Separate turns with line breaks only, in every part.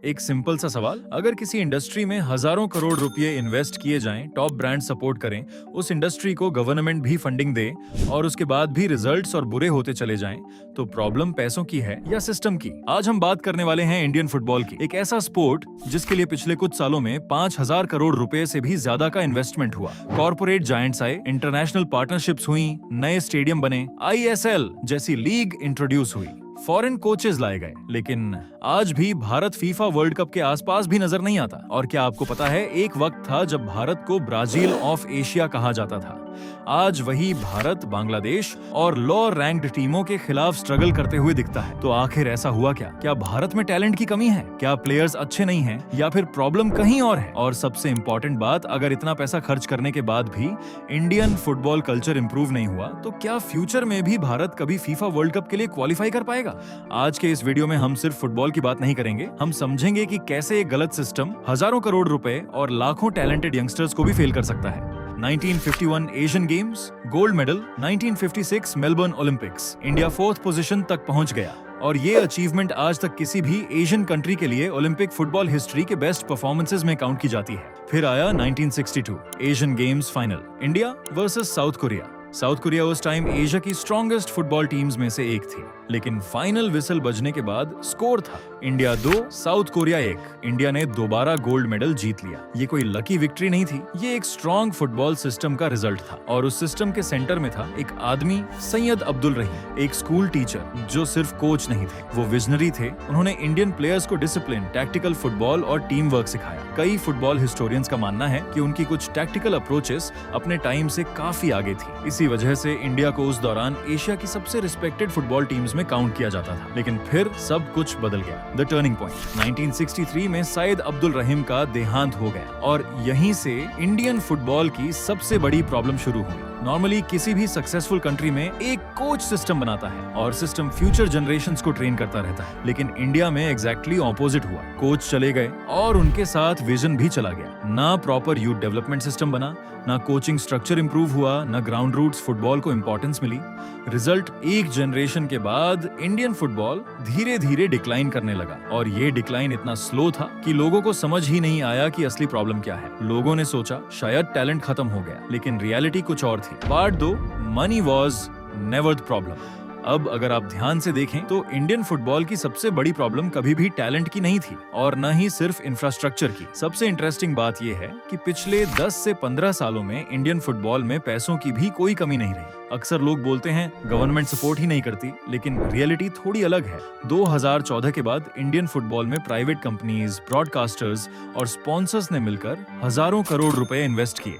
एक सिंपल सा सवाल, अगर किसी इंडस्ट्री में हजारों करोड़ रुपए इन्वेस्ट किए जाएं, टॉप ब्रांड सपोर्ट करें, उस इंडस्ट्री को गवर्नमेंट भी फंडिंग दे और उसके बाद भी रिजल्ट्स और बुरे होते चले जाएं, तो प्रॉब्लम पैसों की है या सिस्टम की? आज हम बात करने वाले हैं इंडियन फुटबॉल की, एक ऐसा स्पोर्ट जिसके लिए पिछले कुछ सालों में 5,000 करोड़ रुपए से भी ज्यादा का इन्वेस्टमेंट हुआ। कॉर्पोरेट जायंट्स आए, इंटरनेशनल पार्टनरशिप्स हुई, नए स्टेडियम बने, ISL जैसी लीग इंट्रोड्यूस हुई, फॉरेन कोचेस लाए गए, लेकिन आज भी भारत फीफा वर्ल्ड कप के आसपास भी नजर नहीं आता। और क्या आपको पता है, एक वक्त था जब भारत को ब्राजील ऑफ एशिया कहा जाता था। आज वही भारत बांग्लादेश और लो रैंक्ड टीमों के खिलाफ स्ट्रगल करते हुए दिखता है। तो आखिर ऐसा हुआ क्या? क्या भारत में टैलेंट की कमी है? क्या प्लेयर्स अच्छे नहीं हैं? या फिर प्रॉब्लम कहीं और है? और सबसे इंपॉर्टेंट बात, अगर इतना पैसा खर्च करने के बाद भी इंडियन फुटबॉल कल्चर इंप्रूव नहीं हुआ, तो क्या फ्यूचर में भी भारत कभी फीफा वर्ल्ड कप के लिए क्वालिफाई कर पाएगा? आज के इस वीडियो में हम सिर्फ फुटबॉल की बात नहीं करेंगे, हम समझेंगे कि कैसे एक गलत सिस्टम हजारों करोड़ रुपए और लाखों टैलेंटेड यंगस्टर्स को भी फेल कर सकता है। 1951 Asian games gold medal, 1956 Melbourne Olympics, India 4th position तक पहुंच गया और ये अचीवमेंट आज तक किसी भी एशियन कंट्री के लिए ओलंपिक फुटबॉल हिस्ट्री के बेस्ट परफॉर्मेंसेस में काउंट की जाती है। फिर आया 1962 Asian games final, India versus south Korea. South Korea उस टाइम एशिया की स्ट्रॉन्गेस्ट फुटबॉल टीम्स में से एक थी, लेकिन फाइनल विसल बजने के बाद स्कोर था इंडिया 2 साउथ कोरिया 1। इंडिया ने दोबारा गोल्ड मेडल जीत लिया। ये कोई लकी विक्ट्री नहीं थी, ये एक स्ट्रॉन्ग फुटबॉल सिस्टम का रिजल्ट था। और उस सिस्टम के सेंटर में था एक आदमी, सैयद अब्दुल रहीम, एक स्कूल टीचर जो सिर्फ कोच नहीं थे, वो विजनरी थे। उन्होंने इंडियन प्लेयर्स को डिसिप्लिन, टैक्टिकल फुटबॉल और टीम वर्क सिखाया। कई फुटबॉल हिस्टोरियंस का मानना है कि उनकी कुछ टैक्टिकल अप्रोचेस अपने टाइम से काफी आगे थी। इसी वजह से इंडिया को उस दौरान एशिया की सबसे रिस्पेक्टेड फुटबॉल टीम्स में काउंट किया जाता था। लेकिन फिर सब कुछ बदल गया। द टर्निंग पॉइंट 1963 में सैयद अब्दुल रहीम का देहांत हो गया और यहीं से इंडियन फुटबॉल की सबसे बड़ी प्रॉब्लम शुरू हुई। नॉर्मली किसी भी सक्सेसफुल कंट्री में एक कोच सिस्टम बनाता है और सिस्टम फ्यूचर जनरेशंस को ट्रेन करता रहता है, लेकिन इंडिया में एग्जैक्टली ऑपोजिट हुआ। कोच चले गए और उनके साथ विजन भी चला गया। ना प्रॉपर यूथ डेवलपमेंट सिस्टम बना, ना कोचिंग स्ट्रक्चर इंप्रूव हुआ, ना ग्राउंड रूट्स फुटबॉल को इंपॉर्टेंस मिली। रिजल्ट, एक जनरेशन के बाद इंडियन फुटबॉल धीरे धीरे डिक्लाइन करने लगा और ये डिक्लाइन इतना स्लो था कि लोगों को समझ ही नहीं आया कि असली प्रॉब्लम क्या है। लोगों ने सोचा शायद टैलेंट खत्म हो गया, लेकिन रियलिटी कुछ और थी। Part 2, money was never the problem. अब अगर आप ध्यान से देखें तो इंडियन फुटबॉल की सबसे बड़ी प्रॉब्लम कभी भी टैलेंट की नहीं थी और न ही सिर्फ इंफ्रास्ट्रक्चर की। सबसे इंटरेस्टिंग बात यह है कि पिछले 10 से 15 सालों में इंडियन फुटबॉल में पैसों की भी कोई कमी नहीं रही। अक्सर लोग बोलते हैं गवर्नमेंट सपोर्ट ही नहीं करती, लेकिन रियलिटी थोड़ी अलग है। 2014 के बाद इंडियन फुटबॉल में प्राइवेट कंपनीज, ब्रॉडकास्टर्स और स्पॉन्सर्स ने मिलकर हजारों करोड़ रुपए इन्वेस्ट किए,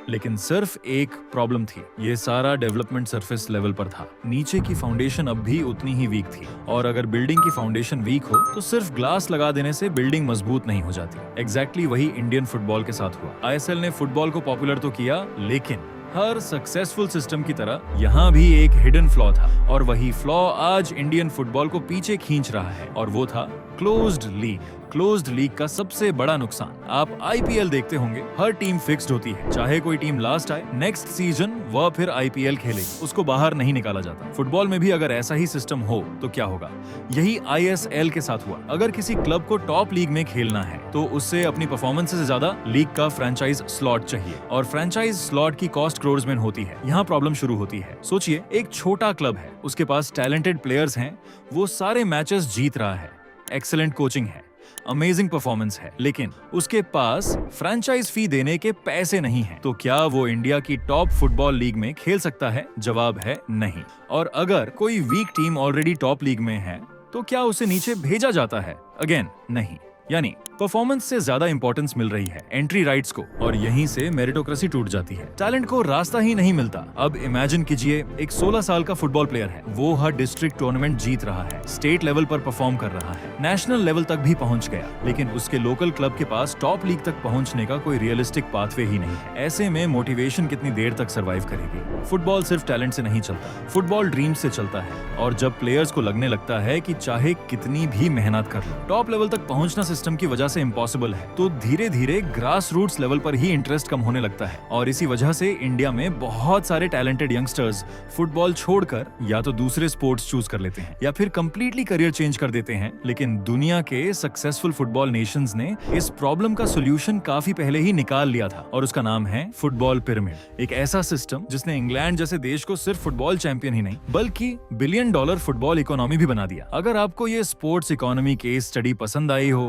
लेकिन सिर्फ एक प्रॉब्लम थी, ये सारा डेवलपमेंट सरफेस लेवल पर था। नीचे की फाउंडेशन अब भी उतनी ही वीक थी और अगर बिल्डिंग की फाउंडेशन वीक हो तो सिर्फ ग्लास लगा देने से बिल्डिंग मजबूत नहीं हो जाती। एग्जैक्टली वही इंडियन फुटबॉल के साथ हुआ। ISL ने फुटबॉल को पॉपुलर तो किया, लेकिन हर सक्सेसफुल सिस्टम की तरह यहाँ भी एक हिडन फ्लॉ था और वही फ्लॉ आज इंडियन फुटबॉल को पीछे खींच रहा है और वो था क्लोज्ड लीग। क्लोज्ड लीग का सबसे बड़ा नुकसान, आप IPL देखते होंगे, हर टीम फिक्स्ड होती है, चाहे कोई टीम लास्ट आए, नेक्स्ट सीजन वह फिर IPL खेलेगी, उसको बाहर नहीं निकाला जाता। फुटबॉल में भी अगर ऐसा ही सिस्टम हो तो क्या होगा? यही ISL के साथ हुआ। अगर किसी क्लब को टॉप लीग में खेलना है तो उससे अपनी परफॉर्मेंस से ज्यादा लीग का फ्रेंचाइज स्लॉट चाहिए और फ्रेंचाइज स्लॉट की कॉस्ट क्रोर्स में होती है। यहाँ प्रॉब्लम शुरू होती है। सोचिए, एक छोटा क्लब है, उसके पास टैलेंटेड प्लेयर्स हैं, वो सारे मैचेस जीत रहा है, एक्सीलेंट कोचिंग है, अमेजिंग परफॉर्मेंस है, लेकिन उसके पास फ्रेंचाइज फी देने के पैसे नहीं है। तो क्या वो इंडिया की टॉप फुटबॉल लीग में खेल सकता है? जवाब है नहीं। और अगर कोई week team already top league में है तो क्या उसे नीचे भेजा जाता है? अगेन नहीं। यानी परफॉर्मेंस से ज्यादा इंपॉर्टेंस मिल रही है एंट्री राइट्स को और यहीं से मेरिटोक्रेसी टूट जाती है। टैलेंट को रास्ता ही नहीं मिलता। अब इमेजिन कीजिए, एक 16 साल का फुटबॉल प्लेयर है, वो हर डिस्ट्रिक्ट टूर्नामेंट जीत रहा है, स्टेट लेवल पर परफॉर्म कर रहा है, नेशनल लेवल तक भी पहुंच गया, लेकिन उसके लोकल क्लब के पास टॉप लीग तक पहुंचने का कोई रियलिस्टिक पाथवे ही नहीं है। ऐसे में मोटिवेशन कितनी देर तक सर्वाइव करेगी? फुटबॉल सिर्फ टैलेंट से नहीं चलता, फुटबॉल ड्रीम से चलता है और जब प्लेयर्स को लगने लगता है कि चाहे कितनी भी मेहनत कर लो, टॉप लेवल तक पहुंचना सिस्टम की वजह वजह से इम्पॉसिबल है। तो धीरे धीरे ग्रास रूट्स लेवल पर ही इंटरेस्ट कम होने लगता है और इसी वजह से इंडिया में बहुत सारे टैलेंटेड यंगस्टर्स फुटबॉल छोड़कर या तो दूसरे स्पोर्ट्स चूज कर लेते हैं या फिर कंप्लीटली करियर चेंज कर देते हैं। लेकिन दुनिया के सक्सेसफुल फुटबॉल नेशंस ने इस प्रॉब्लम का सोल्यूशन काफी पहले ही निकाल लिया था और उसका नाम है फुटबॉल पिरामिड। एक ऐसा सिस्टम जिसने इंग्लैंड जैसे देश को सिर्फ फुटबॉल चैंपियन ही नहीं बल्कि $1 बिलियन फुटबॉल इकोनॉमी भी बना दिया। अगर आपको ये स्पोर्ट्स इकोनॉमी केस स्टडी पसंद आई हो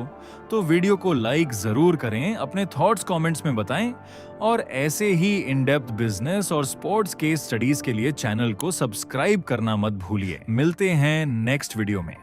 तो वीडियो को लाइक जरूर करें, अपने थॉट्स कमेंट्स में बताएं और ऐसे ही इन डेप्थ बिजनेस और स्पोर्ट्स केस स्टडीज के लिए चैनल को सब्सक्राइब करना मत भूलिए। मिलते हैं नेक्स्ट वीडियो में।